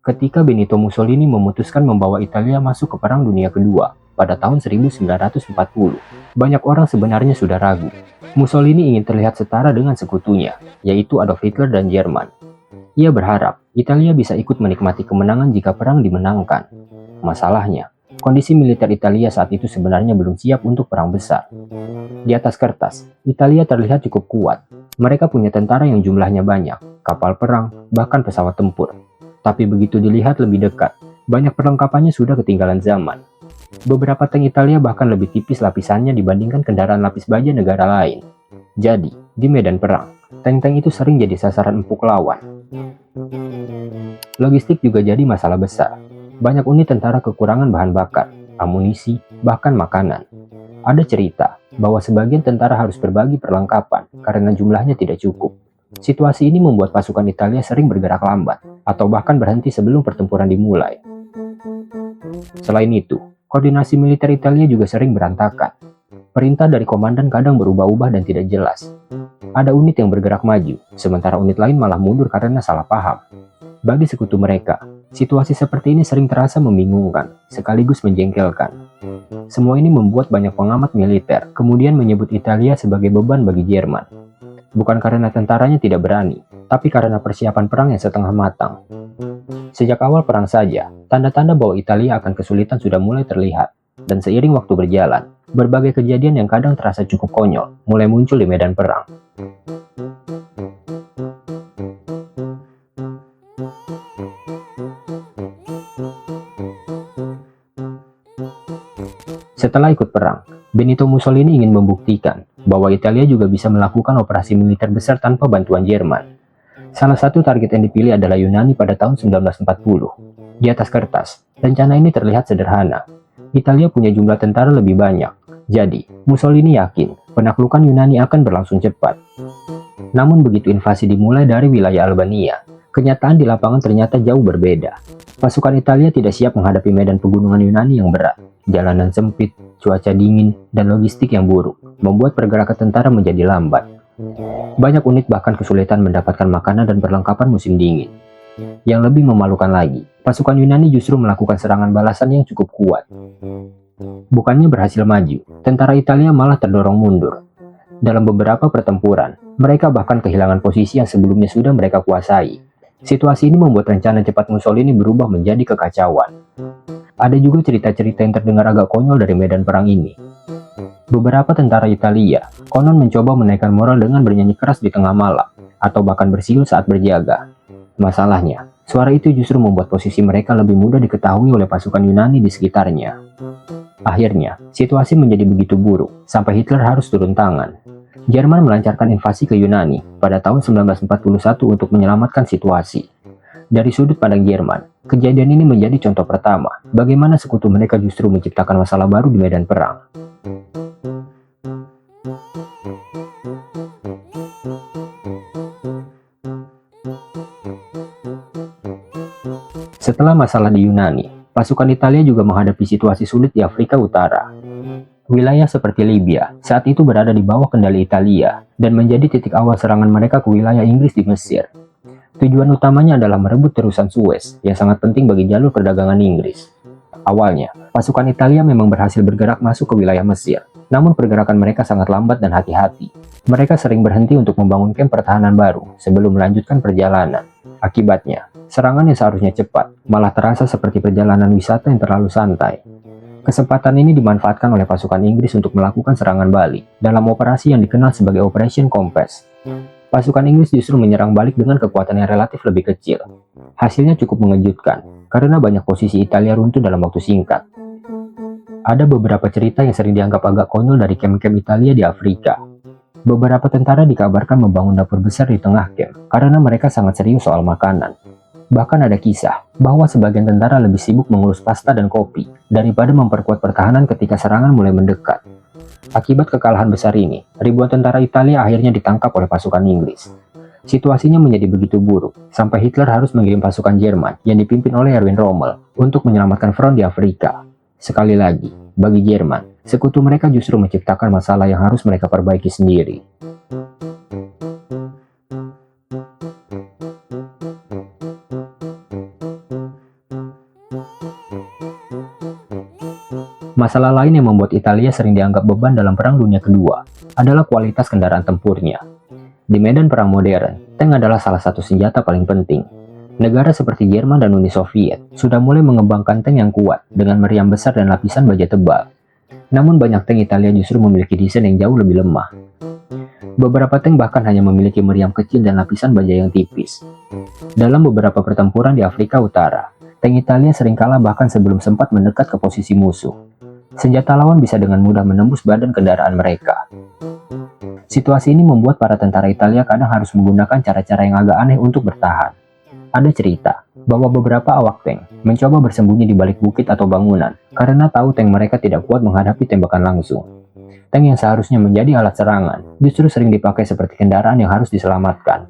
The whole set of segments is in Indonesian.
Ketika Benito Mussolini memutuskan membawa Italia masuk ke Perang Dunia Kedua pada tahun 1940, banyak orang sebenarnya sudah ragu. Mussolini ingin terlihat setara dengan sekutunya, yaitu Adolf Hitler dan Jerman. Ia berharap Italia bisa ikut menikmati kemenangan jika perang dimenangkan. Masalahnya, kondisi militer Italia saat itu sebenarnya belum siap untuk perang besar. Di atas kertas, Italia terlihat cukup kuat. Mereka punya tentara yang jumlahnya banyak, kapal perang, bahkan pesawat tempur. Tapi begitu dilihat lebih dekat, banyak perlengkapannya sudah ketinggalan zaman. Beberapa tank Italia bahkan lebih tipis lapisannya dibandingkan kendaraan lapis baja negara lain. Jadi, di medan perang, tank-tank itu sering jadi sasaran empuk lawan. Logistik juga jadi masalah besar. Banyak unit tentara kekurangan bahan bakar, amunisi, bahkan makanan. Ada cerita bahwa sebagian tentara harus berbagi perlengkapan karena jumlahnya tidak cukup. Situasi ini membuat pasukan Italia sering bergerak lambat, atau bahkan berhenti sebelum pertempuran dimulai. Selain itu, koordinasi militer Italia juga sering berantakan. Perintah dari komandan kadang berubah-ubah dan tidak jelas. Ada unit yang bergerak maju, sementara unit lain malah mundur karena salah paham. Bagi sekutu mereka, situasi seperti ini sering terasa membingungkan, sekaligus menjengkelkan. Semua ini membuat banyak pengamat militer kemudian menyebut Italia sebagai beban bagi Jerman. Bukan karena tentaranya tidak berani, tapi karena persiapan perang yang setengah matang. Sejak awal perang saja, tanda-tanda bahwa Italia akan kesulitan sudah mulai terlihat. Dan seiring waktu berjalan, berbagai kejadian yang kadang terasa cukup konyol mulai muncul di medan perang. Setelah ikut perang, Benito Mussolini ingin membuktikan bahwa Italia juga bisa melakukan operasi militer besar tanpa bantuan Jerman. Salah satu target yang dipilih adalah Yunani pada tahun 1940. Di atas kertas, rencana ini terlihat sederhana. Italia punya jumlah tentara lebih banyak, jadi Mussolini yakin penaklukan Yunani akan berlangsung cepat. Namun begitu invasi dimulai dari wilayah Albania, kenyataan di lapangan ternyata jauh berbeda. Pasukan Italia tidak siap menghadapi medan pegunungan Yunani yang berat. Jalanan sempit, cuaca dingin, dan logistik yang buruk membuat pergerakan tentara menjadi lambat. Banyak unit bahkan kesulitan mendapatkan makanan dan perlengkapan musim dingin. Yang lebih memalukan lagi, pasukan Yunani justru melakukan serangan balasan yang cukup kuat. Bukannya berhasil maju, tentara Italia malah terdorong mundur. Dalam beberapa pertempuran, mereka bahkan kehilangan posisi yang sebelumnya sudah mereka kuasai. Situasi ini membuat rencana cepat Mussolini berubah menjadi kekacauan. Ada juga cerita-cerita yang terdengar agak konyol dari medan perang ini. Beberapa tentara Italia konon mencoba menaikkan moral dengan bernyanyi keras di tengah malam, atau bahkan bersiul saat berjaga. Masalahnya, suara itu justru membuat posisi mereka lebih mudah diketahui oleh pasukan Yunani di sekitarnya. Akhirnya, situasi menjadi begitu buruk, sampai Hitler harus turun tangan. Jerman melancarkan invasi ke Yunani pada tahun 1941 untuk menyelamatkan situasi. Dari sudut pandang Jerman, kejadian ini menjadi contoh pertama bagaimana sekutu mereka justru menciptakan masalah baru di medan perang. Setelah masalah di Yunani, pasukan Italia juga menghadapi situasi sulit di Afrika Utara. Wilayah seperti Libya saat itu berada di bawah kendali Italia dan menjadi titik awal serangan mereka ke wilayah Inggris di Mesir. Tujuan utamanya adalah merebut terusan Suez yang sangat penting bagi jalur perdagangan Inggris. Awalnya, pasukan Italia memang berhasil bergerak masuk ke wilayah Mesir, namun pergerakan mereka sangat lambat dan hati-hati. Mereka sering berhenti untuk membangun kamp pertahanan baru sebelum melanjutkan perjalanan. Akibatnya, serangan yang seharusnya cepat malah terasa seperti perjalanan wisata yang terlalu santai. Kesempatan ini dimanfaatkan oleh pasukan Inggris untuk melakukan serangan balik dalam operasi yang dikenal sebagai Operation Compass. Pasukan Inggris justru menyerang balik dengan kekuatan yang relatif lebih kecil. Hasilnya cukup mengejutkan, karena banyak posisi Italia runtuh dalam waktu singkat. Ada beberapa cerita yang sering dianggap agak konyol dari kamp-kamp Italia di Afrika. Beberapa tentara dikabarkan membangun dapur besar di tengah kamp, karena mereka sangat serius soal makanan. Bahkan ada kisah bahwa sebagian tentara lebih sibuk mengurus pasta dan kopi daripada memperkuat pertahanan ketika serangan mulai mendekat. Akibat kekalahan besar ini, ribuan tentara Italia akhirnya ditangkap oleh pasukan Inggris. Situasinya menjadi begitu buruk, sampai Hitler harus mengirim pasukan Jerman yang dipimpin oleh Erwin Rommel untuk menyelamatkan front di Afrika. Sekali lagi, bagi Jerman, sekutu mereka justru menciptakan masalah yang harus mereka perbaiki sendiri. Masalah lain yang membuat Italia sering dianggap beban dalam Perang Dunia Kedua adalah kualitas kendaraan tempurnya. Di medan perang modern, tank adalah salah satu senjata paling penting. Negara seperti Jerman dan Uni Soviet sudah mulai mengembangkan tank yang kuat dengan meriam besar dan lapisan baja tebal. Namun banyak tank Italia justru memiliki desain yang jauh lebih lemah. Beberapa tank bahkan hanya memiliki meriam kecil dan lapisan baja yang tipis. Dalam beberapa pertempuran di Afrika Utara, tank Italia sering kalah bahkan sebelum sempat mendekat ke posisi musuh. Senjata lawan bisa dengan mudah menembus badan kendaraan mereka. Situasi ini membuat para tentara Italia kadang harus menggunakan cara-cara yang agak aneh untuk bertahan. Ada cerita bahwa beberapa awak tank mencoba bersembunyi di balik bukit atau bangunan karena tahu tank mereka tidak kuat menghadapi tembakan langsung. Tank yang seharusnya menjadi alat serangan justru sering dipakai seperti kendaraan yang harus diselamatkan.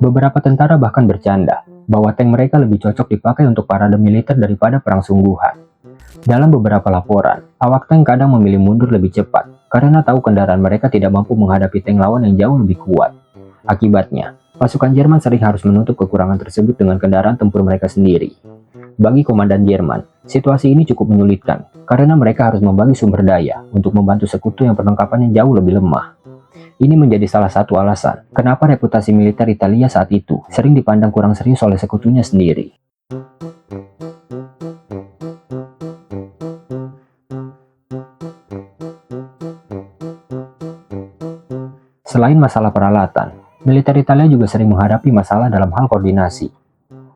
Beberapa tentara bahkan bercanda bahwa tank mereka lebih cocok dipakai untuk parade militer daripada perang sungguhan. Dalam beberapa laporan, awak tank kadang memilih mundur lebih cepat karena tahu kendaraan mereka tidak mampu menghadapi tank lawan yang jauh lebih kuat. Akibatnya, pasukan Jerman sering harus menutup kekurangan tersebut dengan kendaraan tempur mereka sendiri. Bagi komandan Jerman, situasi ini cukup menyulitkan karena mereka harus membagi sumber daya untuk membantu sekutu yang perlengkapannya jauh lebih lemah. Ini menjadi salah satu alasan kenapa reputasi militer Italia saat itu sering dipandang kurang serius oleh sekutunya sendiri. Selain masalah peralatan, militer Italia juga sering menghadapi masalah dalam hal koordinasi.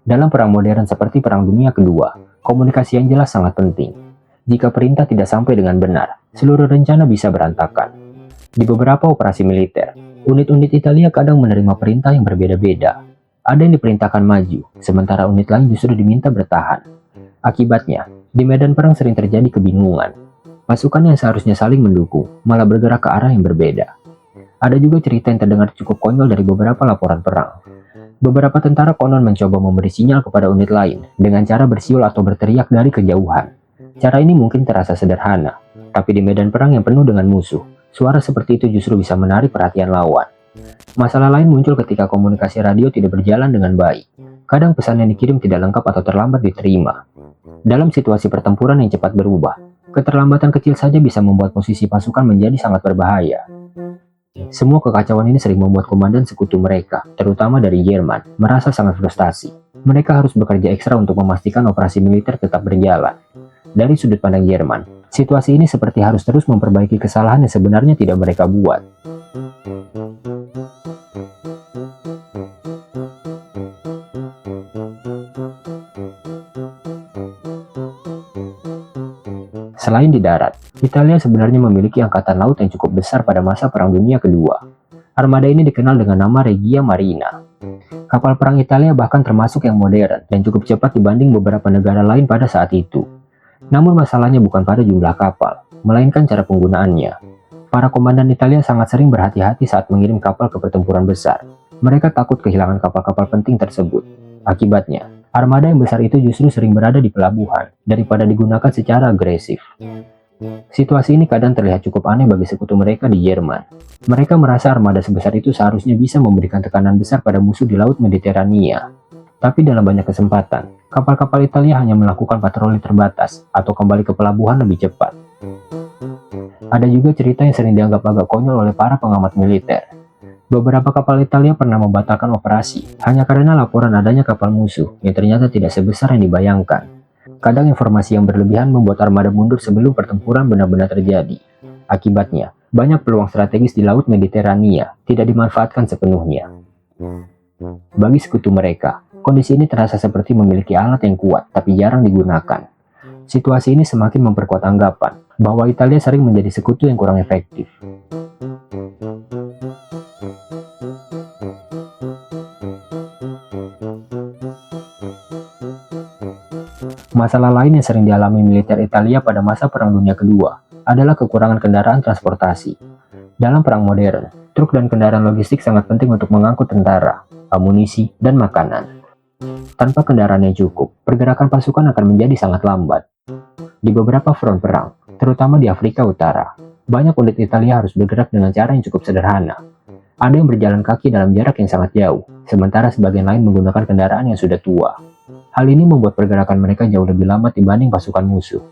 Dalam perang modern seperti Perang Dunia Kedua, komunikasi yang jelas sangat penting. Jika perintah tidak sampai dengan benar, seluruh rencana bisa berantakan. Di beberapa operasi militer, unit-unit Italia kadang menerima perintah yang berbeda-beda. Ada yang diperintahkan maju, sementara unit lain justru diminta bertahan. Akibatnya, di medan perang sering terjadi kebingungan. Pasukan yang seharusnya saling mendukung, malah bergerak ke arah yang berbeda. Ada juga cerita yang terdengar cukup konyol dari beberapa laporan perang. Beberapa tentara konon mencoba memberi sinyal kepada unit lain dengan cara bersiul atau berteriak dari kejauhan. Cara ini mungkin terasa sederhana, tapi di medan perang yang penuh dengan musuh, suara seperti itu justru bisa menarik perhatian lawan. Masalah lain muncul ketika komunikasi radio tidak berjalan dengan baik. Kadang pesan yang dikirim tidak lengkap atau terlambat diterima. Dalam situasi pertempuran yang cepat berubah, keterlambatan kecil saja bisa membuat posisi pasukan menjadi sangat berbahaya. Semua kekacauan ini sering membuat komandan sekutu mereka, terutama dari Jerman, merasa sangat frustasi. Mereka harus bekerja ekstra untuk memastikan operasi militer tetap berjalan. Dari sudut pandang Jerman, situasi ini seperti harus terus memperbaiki kesalahan yang sebenarnya tidak mereka buat. Selain di darat, Italia sebenarnya memiliki angkatan laut yang cukup besar pada masa Perang Dunia Kedua. Armada ini dikenal dengan nama Regia Marina. Kapal perang Italia bahkan termasuk yang modern dan cukup cepat dibanding beberapa negara lain pada saat itu. Namun masalahnya bukan pada jumlah kapal, melainkan cara penggunaannya. Para komandan Italia sangat sering berhati-hati saat mengirim kapal ke pertempuran besar. Mereka takut kehilangan kapal-kapal penting tersebut. Akibatnya, armada yang besar itu justru sering berada di pelabuhan daripada digunakan secara agresif. Situasi ini kadang terlihat cukup aneh bagi sekutu mereka di Jerman. Mereka merasa armada sebesar itu seharusnya bisa memberikan tekanan besar pada musuh di Laut Mediterania. Tapi dalam banyak kesempatan, kapal-kapal Italia hanya melakukan patroli terbatas atau kembali ke pelabuhan lebih cepat. Ada juga cerita yang sering dianggap agak konyol oleh para pengamat militer. Beberapa kapal Italia pernah membatalkan operasi hanya karena laporan adanya kapal musuh yang ternyata tidak sebesar yang dibayangkan. Kadang informasi yang berlebihan membuat armada mundur sebelum pertempuran benar-benar terjadi. Akibatnya, banyak peluang strategis di Laut Mediterania tidak dimanfaatkan sepenuhnya. Bagi sekutu mereka, kondisi ini terasa seperti memiliki alat yang kuat tapi jarang digunakan. Situasi ini semakin memperkuat anggapan bahwa Italia sering menjadi sekutu yang kurang efektif. Masalah lain yang sering dialami militer Italia pada masa Perang Dunia Kedua adalah kekurangan kendaraan transportasi. Dalam perang modern, truk dan kendaraan logistik sangat penting untuk mengangkut tentara, amunisi, dan makanan. Tanpa kendaraan yang cukup, pergerakan pasukan akan menjadi sangat lambat. Di beberapa front perang, terutama di Afrika Utara, banyak unit Italia harus bergerak dengan cara yang cukup sederhana. Ada yang berjalan kaki dalam jarak yang sangat jauh, sementara sebagian lain menggunakan kendaraan yang sudah tua. Hal ini membuat pergerakan mereka jauh lebih lambat dibanding pasukan musuh.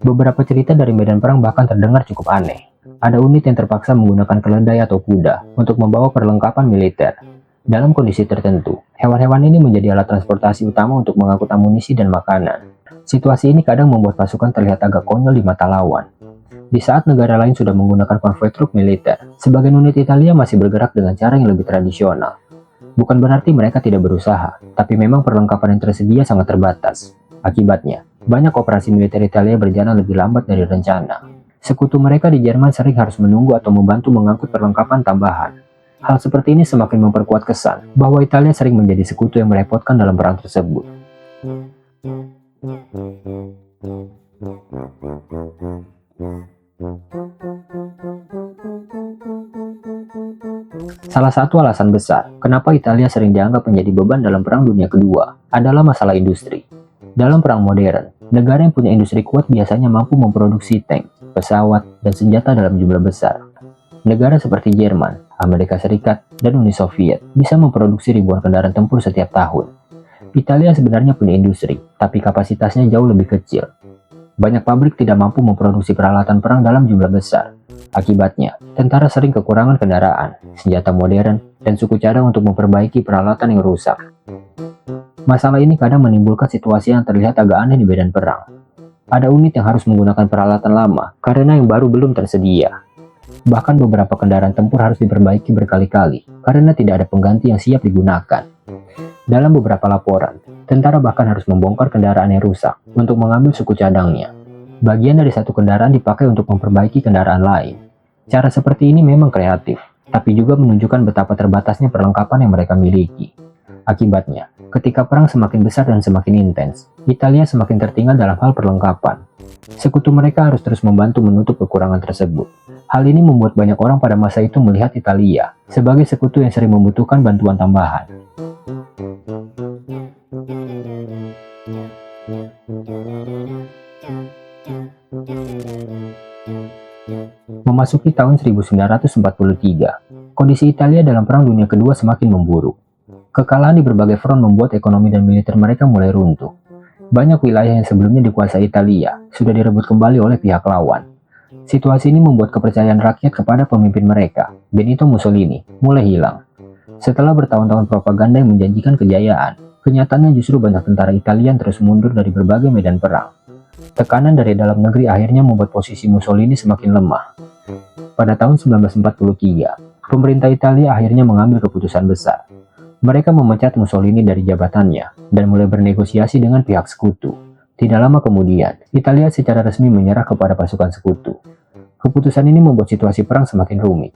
Beberapa cerita dari medan perang bahkan terdengar cukup aneh. Ada unit yang terpaksa menggunakan keledai atau kuda untuk membawa perlengkapan militer. Dalam kondisi tertentu, hewan-hewan ini menjadi alat transportasi utama untuk mengangkut amunisi dan makanan. Situasi ini kadang membuat pasukan terlihat agak konyol di mata lawan. Di saat negara lain sudah menggunakan konvoi truk militer, sebagian unit Italia masih bergerak dengan cara yang lebih tradisional. Bukan berarti mereka tidak berusaha, tapi memang perlengkapan yang tersedia sangat terbatas. Akibatnya, banyak operasi militer Italia berjalan lebih lambat dari rencana. Sekutu mereka di Jerman sering harus menunggu atau membantu mengangkut perlengkapan tambahan. Hal seperti ini semakin memperkuat kesan bahwa Italia sering menjadi sekutu yang merepotkan dalam perang tersebut. Salah satu alasan besar kenapa Italia sering dianggap menjadi beban dalam Perang Dunia Kedua adalah masalah industri. Dalam perang modern, negara yang punya industri kuat biasanya mampu memproduksi tank, pesawat, dan senjata dalam jumlah besar. Negara seperti Jerman, Amerika Serikat, dan Uni Soviet bisa memproduksi ribuan kendaraan tempur setiap tahun. Italia sebenarnya punya industri, tapi kapasitasnya jauh lebih kecil. Banyak pabrik tidak mampu memproduksi peralatan perang dalam jumlah besar. Akibatnya, tentara sering kekurangan kendaraan, senjata modern, dan suku cadang untuk memperbaiki peralatan yang rusak. Masalah ini kadang menimbulkan situasi yang terlihat agak aneh di medan perang. Ada unit yang harus menggunakan peralatan lama karena yang baru belum tersedia. Bahkan beberapa kendaraan tempur harus diperbaiki berkali-kali karena tidak ada pengganti yang siap digunakan. Dalam beberapa laporan, tentara bahkan harus membongkar kendaraan yang rusak untuk mengambil suku cadangnya. Bagian dari satu kendaraan dipakai untuk memperbaiki kendaraan lain. Cara seperti ini memang kreatif, tapi juga menunjukkan betapa terbatasnya perlengkapan yang mereka miliki. Akibatnya, ketika perang semakin besar dan semakin intens, Italia semakin tertinggal dalam hal perlengkapan. Sekutu mereka harus terus membantu menutup kekurangan tersebut. Hal ini membuat banyak orang pada masa itu melihat Italia sebagai sekutu yang sering membutuhkan bantuan tambahan. Memasuki tahun 1943, kondisi Italia dalam Perang Dunia Kedua semakin memburuk. Kekalahan di berbagai front membuat ekonomi dan militer mereka mulai runtuh. Banyak wilayah yang sebelumnya dikuasai Italia sudah direbut kembali oleh pihak lawan. Situasi ini membuat kepercayaan rakyat kepada pemimpin mereka, Benito Mussolini, mulai hilang. Setelah bertahun-tahun propaganda yang menjanjikan kejayaan, kenyataannya justru banyak tentara Italia terus mundur dari berbagai medan perang. Tekanan dari dalam negeri akhirnya membuat posisi Mussolini semakin lemah. Pada tahun 1943, pemerintah Italia akhirnya mengambil keputusan besar. Mereka memecat Mussolini dari jabatannya dan mulai bernegosiasi dengan pihak sekutu. Tidak lama kemudian, Italia secara resmi menyerah kepada pasukan sekutu. Keputusan ini membuat situasi perang semakin rumit.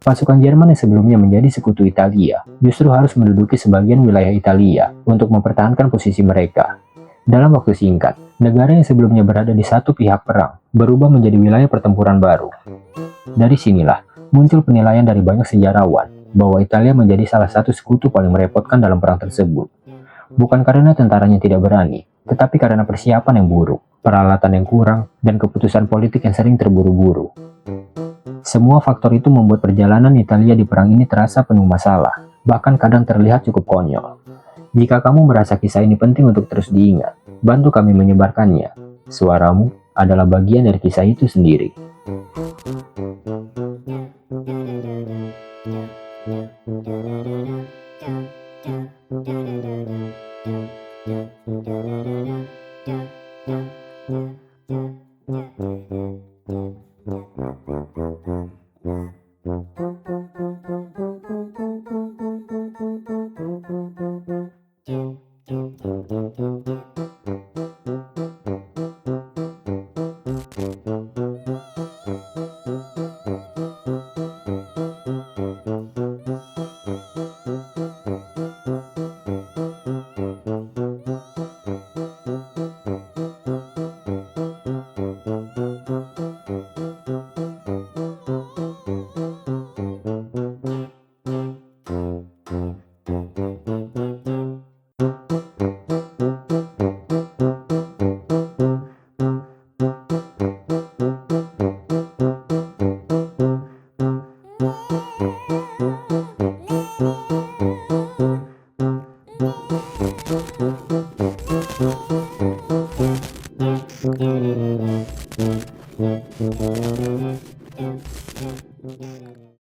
Pasukan Jerman yang sebelumnya menjadi sekutu Italia justru harus menduduki sebagian wilayah Italia untuk mempertahankan posisi mereka. Dalam waktu singkat, negara yang sebelumnya berada di satu pihak perang berubah menjadi wilayah pertempuran baru. Dari sinilah muncul penilaian dari banyak sejarawan bahwa Italia menjadi salah satu sekutu paling merepotkan dalam perang tersebut. Bukan karena tentaranya tidak berani, tetapi karena persiapan yang buruk, peralatan yang kurang, dan keputusan politik yang sering terburu-buru. Semua faktor itu membuat perjalanan Italia di perang ini terasa penuh masalah, bahkan kadang terlihat cukup konyol. Jika kamu merasa kisah ini penting untuk terus diingat, bantu kami menyebarkannya. Suaramu adalah bagian dari kisah itu sendiri.